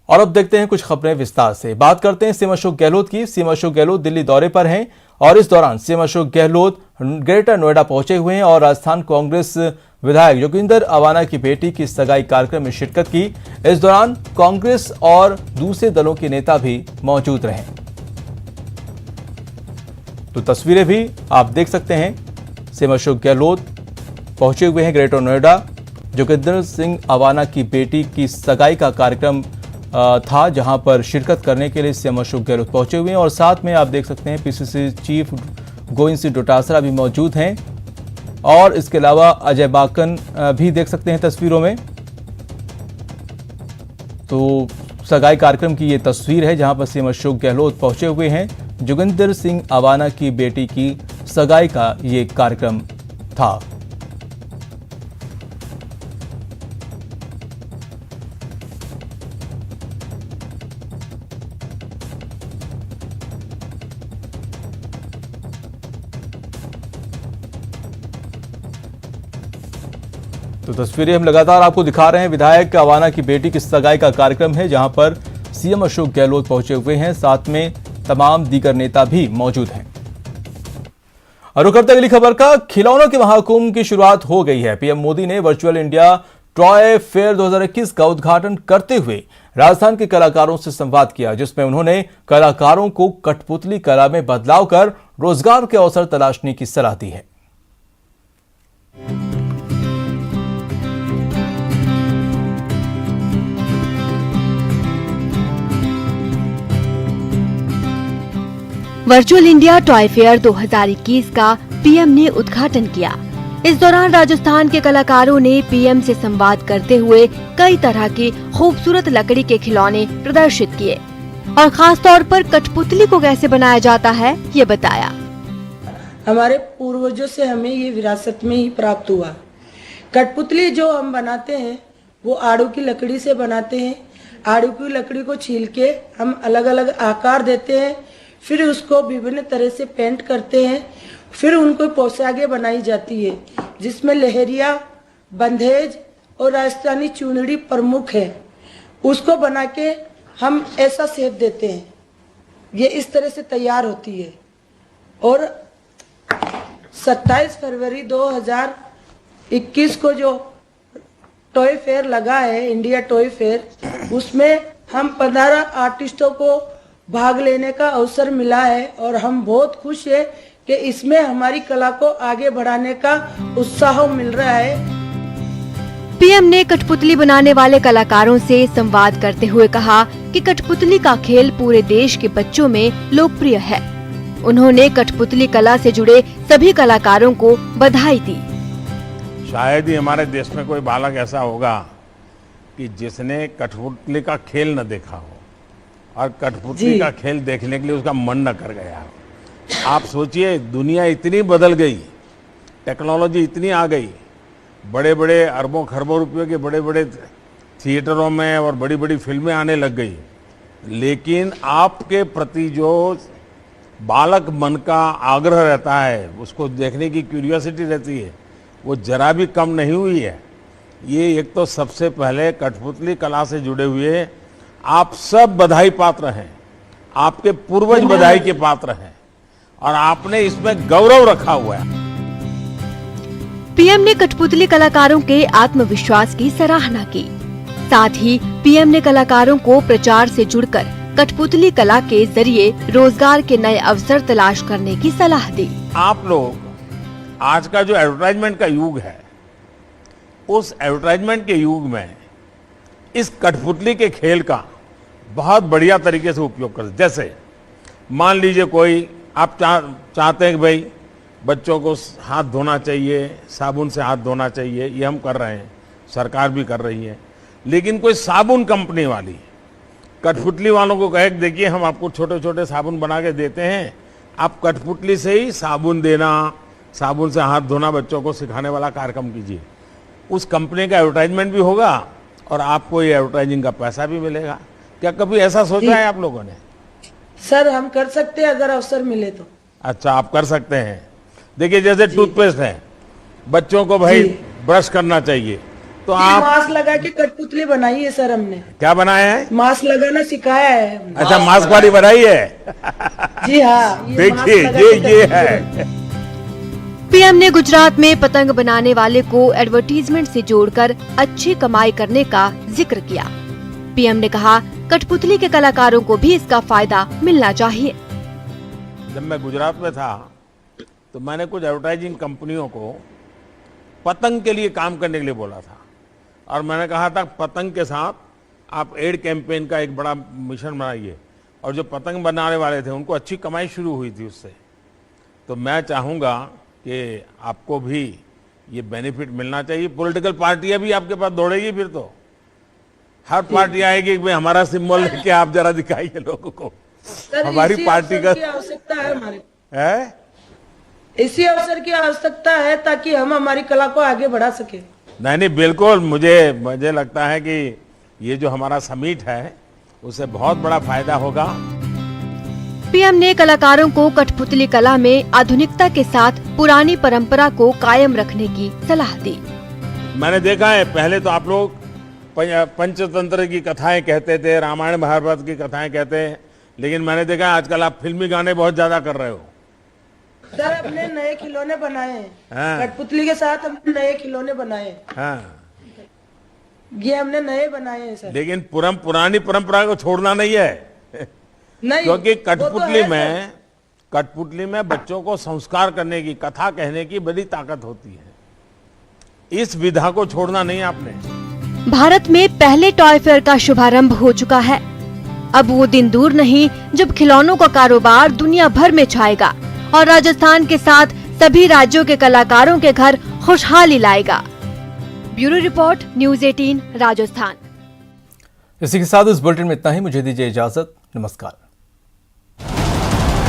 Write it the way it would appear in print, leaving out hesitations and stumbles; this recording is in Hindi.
और अब देखते हैं कुछ खबरें विस्तार से। बात करते हैं सीएम अशोक गहलोत की। सीएम अशोक गहलोत दिल्ली दौरे पर हैं और इस दौरान सीएम अशोक गहलोत ग्रेटर नोएडा पहुंचे हुए हैं और राजस्थान कांग्रेस विधायक योगिंदर अवाना की बेटी की सगाई कार्यक्रम में शिरकत की। इस दौरान कांग्रेस और दूसरे दलों के नेता भी मौजूद रहे। तो तस्वीरें भी आप देख सकते हैं। सीएम अशोक गहलोत पहुंचे हुए हैं ग्रेटर नोएडा। योगिंदर सिंह अवाना की बेटी की सगाई का कार्यक्रम था, जहां पर शिरकत करने के लिए सीएम अशोक गहलोत पहुंचे हुए हैं और साथ में आप देख सकते हैं पीसीसी चीफ गोविंद सिंह डोटासरा भी मौजूद हैं और इसके अलावा अजय बाकन भी देख सकते हैं तस्वीरों में। तो सगाई कार्यक्रम की ये तस्वीर है जहां पर सीएम अशोक गहलोत पहुंचे हुए हैं। योगिंदर सिंह अवाना की बेटी की सगाई का ये कार्यक्रम था। तो तस्वीरें हम लगातार आपको दिखा रहे हैं। विधायक अवाना की बेटी की सगाई का कार्यक्रम है जहां पर सीएम अशोक गहलोत पहुंचे हुए हैं, साथ में तमाम दीगर नेता भी मौजूद हैं। और रुक करते अगली खबर का। खिलौनों के महाकुंभ की शुरुआत हो गई है। पीएम मोदी ने वर्चुअल इंडिया टॉय फेयर 2021 का उद्घाटन करते हुए राजस्थान के कलाकारों से संवाद किया, जिसमें उन्होंने कलाकारों को कठपुतली कला में बदलाव कर रोजगार के अवसर तलाशने की सलाह दी है। वर्चुअल इंडिया टॉय फेयर 2021 का पीएम ने उद्घाटन किया। इस दौरान राजस्थान के कलाकारों ने पीएम से संवाद करते हुए कई तरह के खूबसूरत लकड़ी के खिलौने प्रदर्शित किए और खास तौर पर कठपुतली को कैसे बनाया जाता है ये बताया। हमारे पूर्वजों से हमें ये विरासत में ही प्राप्त हुआ। कठपुतली जो हम बनाते हैं वो आड़ू की लकड़ी से बनाते हैं। आड़ू की लकड़ी को छील के हम अलग अलग आकार देते हैं, फिर उसको विभिन्न तरह से पेंट करते हैं, फिर उनको पोशाकें बनाई जाती है जिसमें लहरिया, बंधेज और राजस्थानी चुनरी प्रमुख है। उसको बना के हम ऐसा शेप देते हैं, ये इस तरह से तैयार होती है। और 27 फरवरी 2021 को जो टॉय फेयर लगा है, इंडिया टॉय फेयर, उसमें हम 15 आर्टिस्टों को भाग लेने का अवसर मिला है और हम बहुत खुश हैं कि इसमें हमारी कला को आगे बढ़ाने का उत्साह मिल रहा है। पीएम ने कठपुतली बनाने वाले कलाकारों से संवाद करते हुए कहा कि कठपुतली का खेल पूरे देश के बच्चों में लोकप्रिय है। उन्होंने कठपुतली कला से जुड़े सभी कलाकारों को बधाई दी। शायद ही हमारे देश में कोई बालक ऐसा होगा कि जिसने कठपुतली का खेल न देखा हो और कठपुतली का खेल देखने के लिए उसका मन न कर गया। आप सोचिए, दुनिया इतनी बदल गई, टेक्नोलॉजी इतनी आ गई, बड़े बड़े अरबों खरबों रुपयों के बड़े बड़े थिएटरों में और बड़ी बड़ी फिल्में आने लग गई, लेकिन आपके प्रति जो बालक मन का आग्रह रहता है, उसको देखने की क्यूरियोसिटी रहती है, वो जरा भी कम नहीं हुई है। ये एक तो सबसे पहले कठपुतली कला से जुड़े हुए आप सब बधाई पात्र हैं, आपके पूर्वज बधाई के पात्र हैं और आपने इसमें गौरव रखा हुआ है। पीएम ने कठपुतली कलाकारों के आत्मविश्वास की सराहना की। साथ ही पीएम ने कलाकारों को प्रचार से जुड़कर कठपुतली कला के जरिए रोजगार के नए अवसर तलाश करने की सलाह दी। आप लोग आज का जो एडवर्टाइजमेंट का युग है, उस एडवर्टाइजमेंट के युग में इस कठपुतली के खेल का बहुत बढ़िया तरीके से उपयोग कर। जैसे मान लीजिए कोई आप चाहते हैं कि भाई बच्चों को हाथ धोना चाहिए, साबुन से हाथ धोना चाहिए, ये हम कर रहे हैं, सरकार भी कर रही है, लेकिन कोई साबुन कंपनी वाली कठपुतली वालों को कहे देखिए हम आपको छोटे छोटे साबुन बना के देते हैं, आप कठपुतली से ही साबुन देना, साबुन से हाथ धोना बच्चों को सिखाने वाला कार्यक्रम कीजिए। उस कंपनी का एडवर्टाइजमेंट भी होगा और आपको ये एडवर्टाइजिंग का पैसा भी मिलेगा। क्या कभी ऐसा सोचा है आप लोगों ने? सर हम कर सकते हैं अगर अवसर मिले तो। अच्छा, आप कर सकते हैं। देखिए जैसे टूथपेस्ट है, बच्चों को भाई ब्रश करना चाहिए, तो आप मास्क लगा के कठपुतली बनाई है सर हमने। क्या बनाया है? मास्क लगाना सिखाया है हमने। अच्छा, मास्क वाली बनाई है। जी हाँ, ये मास्क देखिए लगा ये के है। पीएम ने गुजरात में पतंग बनाने वाले को एडवर्टीजमेंट से जोड़कर अच्छी कमाई करने का जिक्र किया। पीएम ने कहा कठपुतली के कलाकारों को भी इसका फायदा मिलना चाहिए। जब मैं गुजरात में था तो मैंने कुछ एडवर्टाइजिंग कंपनियों को पतंग के लिए काम करने के लिए बोला था और मैंने कहा था पतंग के साथ आप एड कैंपेन का एक बड़ा मिशन बनाइए, और जो पतंग बनाने वाले थे उनको अच्छी कमाई शुरू हुई थी उससे। तो मैं चाहूँगा कि आपको भी ये बेनिफिट मिलना चाहिए। पॉलिटिकल पार्टियां भी आपके पास दौड़ेगी, फिर तो हर पार्टी आएगी कि भाई हमारा सिंबल लेके आप जरा दिखाइए लोगों को। सर, हमारी इसी पार्टी अवसर का की आवश्यकता है हमारे, है। इसी अवसर की आवश्यकता है ताकि हम हमारी कला को आगे बढ़ा सके। नहीं बिल्कुल, मुझे लगता है कि ये जो हमारा समिट है उससे बहुत बड़ा फायदा होगा। पीएम ने कलाकारों को कठपुतली कला में आधुनिकता के साथ पुरानी परंपरा को कायम रखने की सलाह दी। मैंने देखा है पहले तो आप लोग पंचतंत्र की कथाएं कहते थे, रामायण महाभारत की कथाएं कहते हैं, लेकिन मैंने देखा है आजकल आप फिल्मी गाने बहुत ज्यादा कर रहे हो। सर अपने नए खिलौने बनाए हैं, हाँ। कठपुतली के साथ हमने नए खिलौने बनाए हैं। हाँ, ये हमने नए बनाए हैं सर। लेकिन पुरानी परंपरा को छोड़ना नहीं है। नहीं, क्योंकि वो तो है, कठपुतली में बच्चों को संस्कार करने की, कथा कहने की बड़ी ताकत होती है। इस विधा को छोड़ना नहीं आपने। भारत में पहले टॉय फेयर का शुभारंभ हो चुका है। अब वो दिन दूर नहीं जब खिलौनों का कारोबार दुनिया भर में छाएगा और राजस्थान के साथ सभी राज्यों के कलाकारों के घर खुशहाली लाएगा। Bureau report, news 18 Rajasthan. इसी के साथ इस बुलेटिन में इतना ही। मुझे दीजिए इजाजत। नमस्कार।